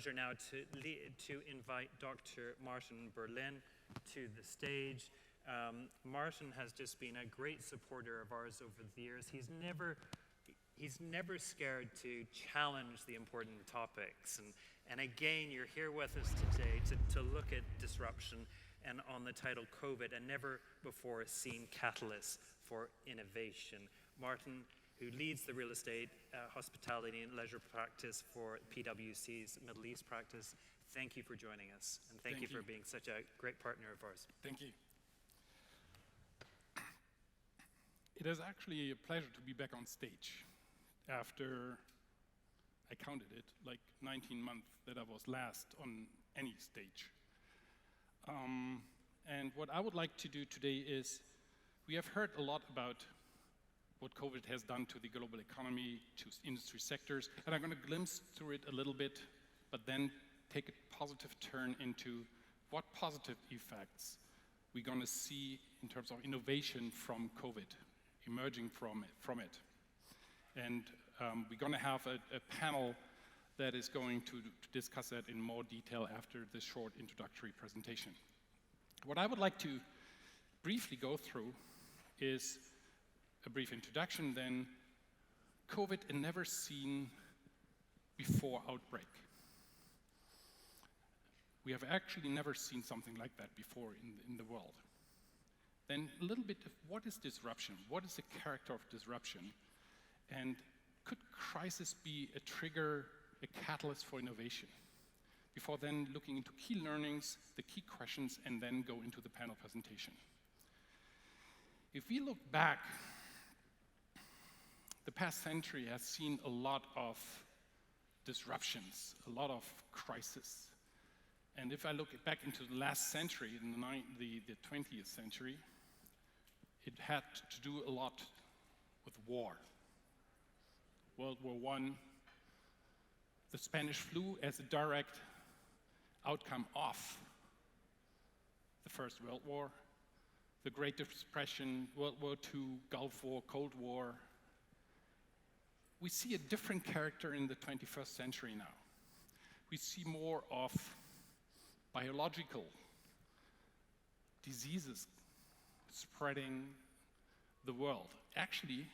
pleasure now to invite Dr. Martin Berlin to the stage. Martin has just been a great supporter of ours over the years. He's never scared to challenge the important topics. And again, you're here with us today to look at disruption and on the title COVID, a never before seen catalyst for innovation. Martin, who leads the real estate, hospitality and leisure practice for PwC's Middle East practice, thank you for joining us. And thank you for being such a great partner of ours. Thank you. It is actually a pleasure to be back on stage after, I counted it, like 19 months that I was last on any stage. And what I would like to do today is, we have heard a lot about what COVID has done to the global economy, to industry sectors, and I'm going to glimpse through it a little bit, but then take a positive turn into what positive effects we're going to see in terms of innovation from COVID, emerging from it. And we're going to have a panel that is going to discuss that in more detail after this short introductory presentation. What I would like to briefly go through is a brief introduction, then COVID, a never seen before outbreak. We have actually never seen something like that before in the world. Then a little bit of what is disruption? What is the character of disruption? And could crisis be a trigger, a catalyst for innovation? Before then looking into key learnings, the key questions, and then go into the panel presentation. If we look back, the past century has seen a lot of disruptions, a lot of crises. And if I look back into the last century, in the 20th century, it had to do a lot with war. World War I, the Spanish flu as a direct outcome of the First World War, the Great Depression, World War II, Gulf War, Cold War. We see a different character in the 21st century now. We see more of biological diseases spreading the world. Actually,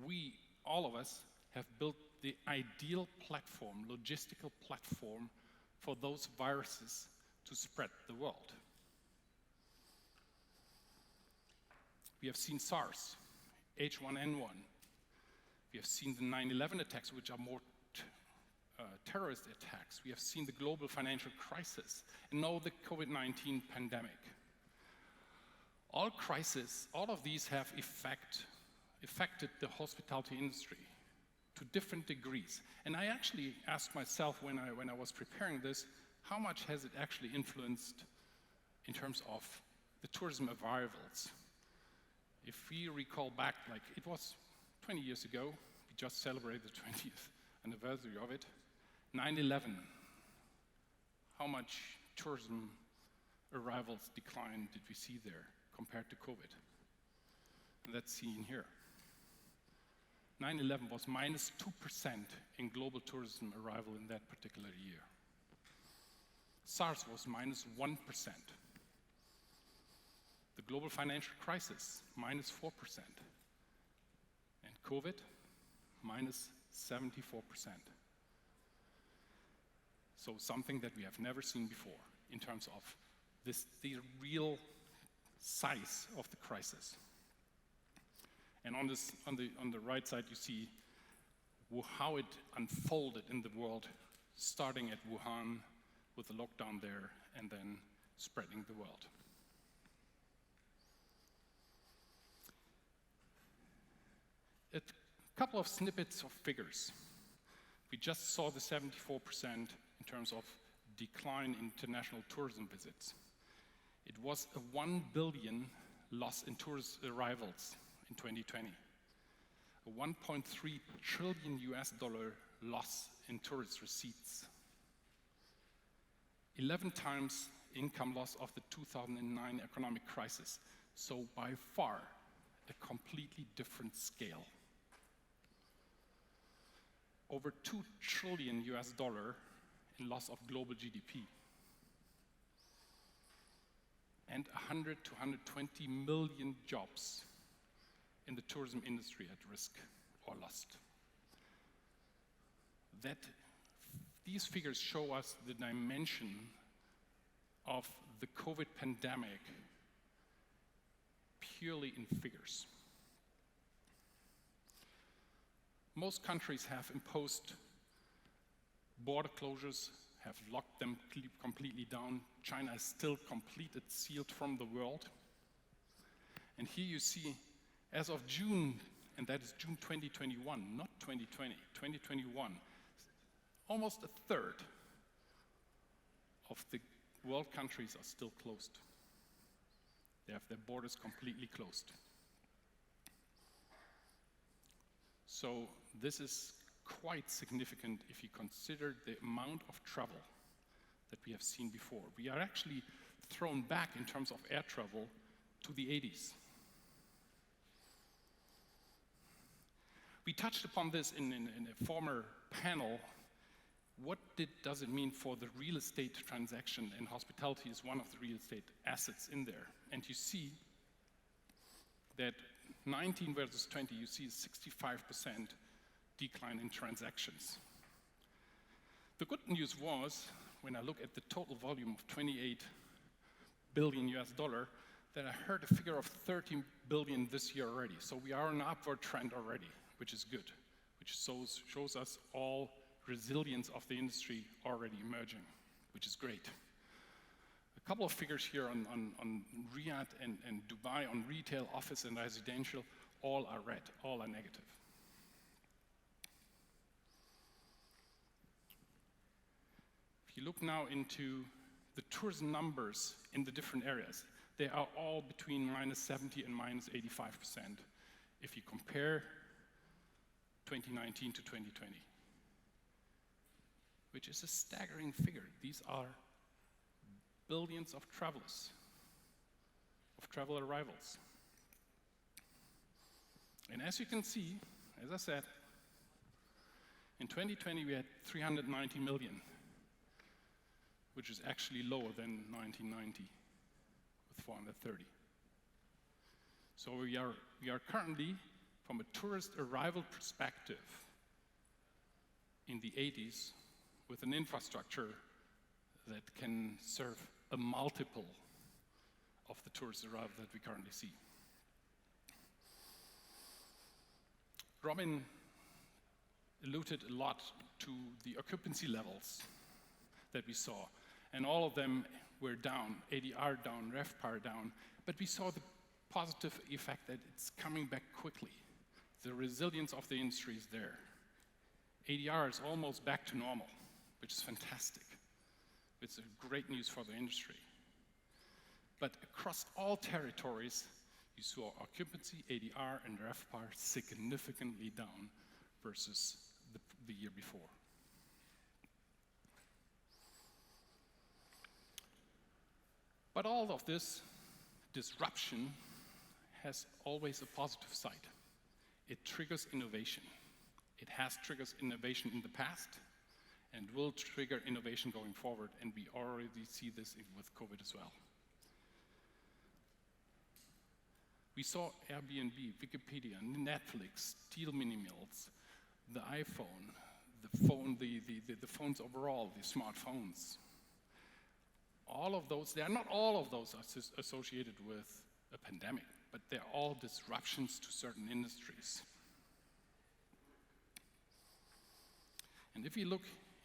we, all of us, have built the ideal platform, logistical platform, for those viruses to spread the world. We have seen SARS, H1N1. We have seen the 9/11 attacks, which are more terrorist attacks. We have seen the global financial crisis, and now the COVID-19 pandemic. All crises, all of these have affected the hospitality industry to different degrees. And I actually asked myself when I was preparing this, how much has it actually influenced in terms of the tourism arrivals? If we recall back, like it was 20 years ago, we just celebrated the 20th anniversary of it, 9/11, how much tourism arrivals decline did we see there compared to COVID? And that's seen here. 9/11 was minus 2% in global tourism arrival in that particular year. SARS was minus 1%. The global financial crisis, minus 4%. And COVID, minus 74%. So something that we have never seen before in terms of the real size of the crisis. And on the right side, you see how it unfolded in the world, starting at Wuhan with the lockdown there and then spreading the world. A couple of snippets of figures. We just saw the 74% in terms of decline in international tourism visits. It was a 1 billion loss in tourist arrivals in 2020. A 1.3 trillion US dollar loss in tourist receipts. 11 times income loss of the 2009 economic crisis. So by far, a completely different scale. Over 2 trillion US dollar in loss of global GDP. And 100 to 120 million jobs in the tourism industry at risk or lost. These figures show us the dimension of the COVID pandemic purely in figures. Most countries have imposed border closures, have locked them completely down. China is still completely sealed from the world. And here you see, as of June, and that is June 2021, not 2020, 2021, almost a third of the world countries are still closed. They have their borders completely closed. So this is quite significant if you consider the amount of travel that we have seen before. We are actually thrown back in terms of air travel to the 80s. We touched upon this in a former panel. What does it mean for the real estate transaction? And hospitality is one of the real estate assets in there. And you see that 19 versus 20, you see a 65% decline in transactions. The good news was, when I look at the total volume of 28 billion US dollar, that I heard a figure of 13 billion this year already. So we are on an upward trend already, which is good, which shows us all resilience of the industry already emerging, which is great. A couple of figures here on Riyadh and Dubai on retail, office, and residential, all are red, all are negative. If you look now into the tourism numbers in the different areas, they are all between -70 and -85% if you compare 2019 to 2020, which is a staggering figure. These are billions of travelers, of travel arrivals. And as you can see, as I said, in 2020 we had 390 million, which is actually lower than 1990 with 430. So we are currently, from a tourist arrival perspective, in the 80s with an infrastructure that can serve a multiple of the tourist arrival that we currently see. Robin alluded a lot to the occupancy levels that we saw, and all of them were down, ADR down, RevPAR down, but we saw the positive effect that it's coming back quickly. The resilience of the industry is there. ADR is almost back to normal, which is fantastic. It's great news for the industry. But across all territories, you saw occupancy, ADR, and RevPAR significantly down versus the year before. But all of this disruption has always a positive side. It triggers innovation. It has triggered innovation in the past and will trigger innovation going forward, and we already see this with COVID as well. We saw Airbnb, Wikipedia, Netflix, steel mini mills, the iPhone, the phones overall, the smartphones. All of those, not all of those are associated with a pandemic, but they're all disruptions to certain industries. And if you look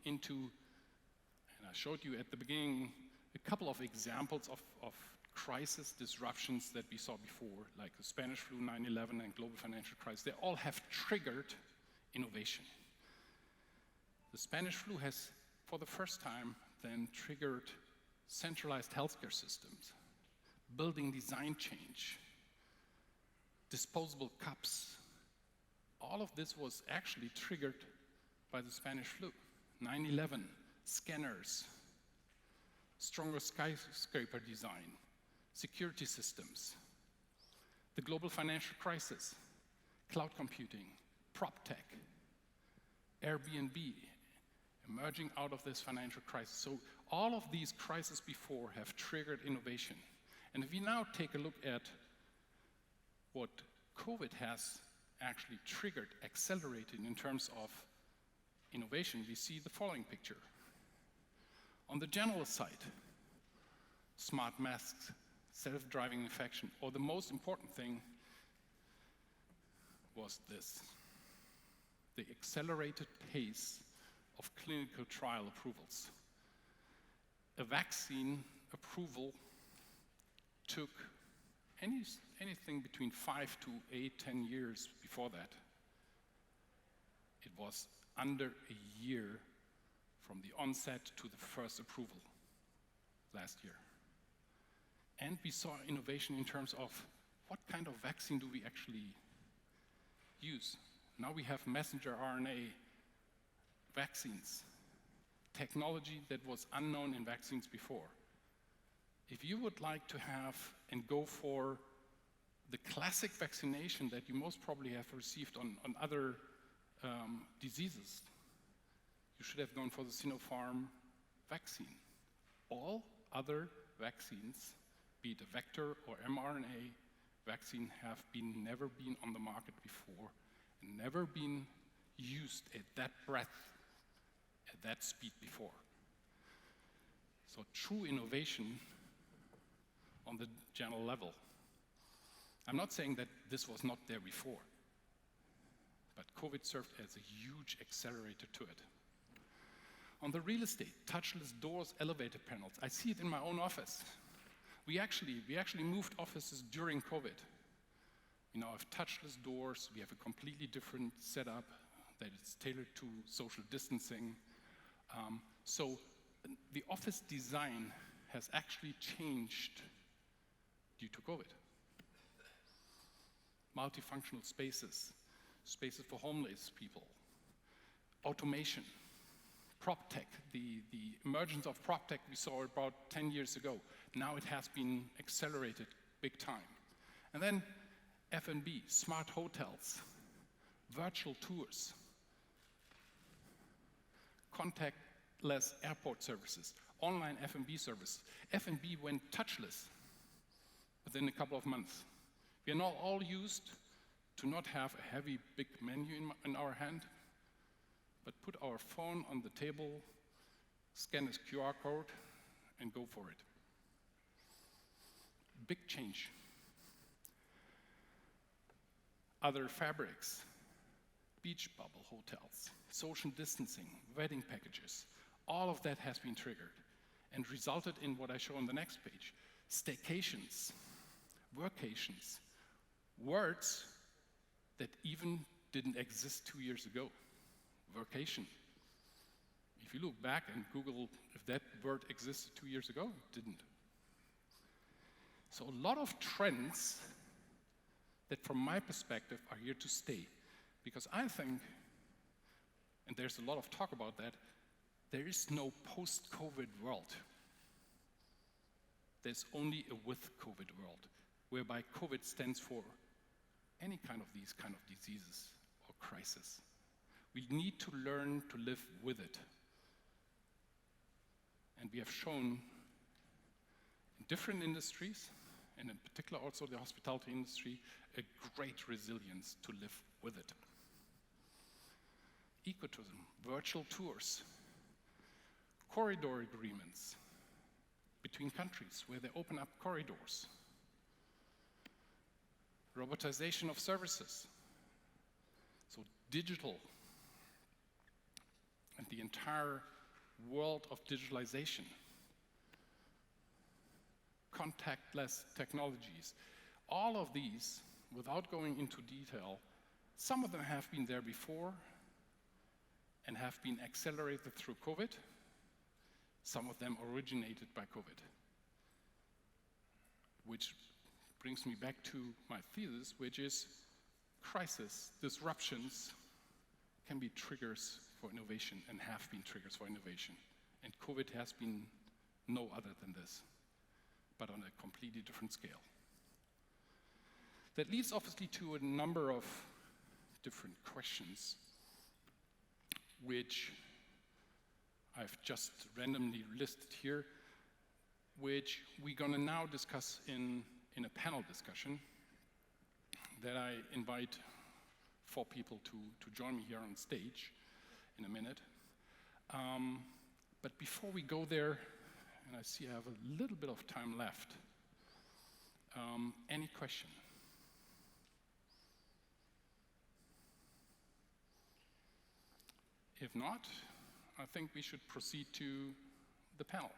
into, and I showed you at the beginning, a couple of examples of crisis disruptions that we saw before, like the Spanish flu, 9/11, and global financial crisis, they all have triggered innovation. The Spanish flu has, for the first time, then triggered centralized healthcare systems, building design change, disposable cups. All of this was actually triggered by the Spanish flu. 9/11, scanners, stronger skyscraper design, security systems, the global financial crisis, cloud computing, prop tech, Airbnb, emerging out of this financial crisis. So all of these crises before have triggered innovation. And if we now take a look at what COVID has actually triggered, accelerated in terms of innovation, we see the following picture. On the general side, smart masks, self-driving infection, or the most important thing was this: the accelerated pace of clinical trial approvals. A vaccine approval took anything between 5 to 8, 10 years before that. It was under a year from the onset to the first approval last year. And we saw innovation in terms of what kind of vaccine do we actually use. Now we have messenger RNA vaccines, technology that was unknown in vaccines before. If you would like to have and go for the classic vaccination that you most probably have received on other diseases, you should have gone for the Sinopharm vaccine. All other vaccines, be it a vector or mRNA vaccine, have never been on the market before and never been used at that breadth, at that speed before. So true innovation on the general level. I'm not saying that this was not there before, but COVID served as a huge accelerator to it. On the real estate, touchless doors, elevator panels, I see it in my own office. We actually moved offices during COVID. We now have touchless doors, we have a completely different setup that is tailored to social distancing. So the office design has actually changed due to COVID. Multifunctional spaces, spaces for homeless people, automation, prop tech, the emergence of prop tech we saw about 10 years ago. Now it has been accelerated big time. And then F&B, smart hotels, virtual tours, contactless airport services, online F&B service. F&B went touchless within a couple of months. We are now all used to not have a heavy, big menu in our hand, but put our phone on the table, scan this QR code, and go for it. Big change. Other fabrics, beach bubble hotels, social distancing, wedding packages, all of that has been triggered and resulted in what I show on the next page: staycations, workations, words that even didn't exist 2 years ago. Workation. If you look back and Google if that word existed 2 years ago, it didn't. So a lot of trends that from my perspective are here to stay, because I think, and there's a lot of talk about that, there is no post-COVID world. There's only a with-COVID world, whereby COVID stands for any kind of these kind of diseases or crisis. We need to learn to live with it. And we have shown in different industries, and in particular also the hospitality industry, a great resilience to live with it. Ecotourism, virtual tours, corridor agreements between countries where they open up corridors, robotization of services, so digital, and the entire world of digitalization, contactless technologies. All of these, without going into detail, some of them have been there before and have been accelerated through COVID. Some of them originated by COVID, which brings me back to my thesis, which is crisis, disruptions can be triggers for innovation and have been triggers for innovation. And COVID has been no other than this, but on a completely different scale. That leads obviously to a number of different questions, which I've just randomly listed here, which we're going to now discuss in a panel discussion that I invite 4 people to join me here on stage in a minute. But before we go there, and I see I have a little bit of time left, any question? If not, I think we should proceed to the panel.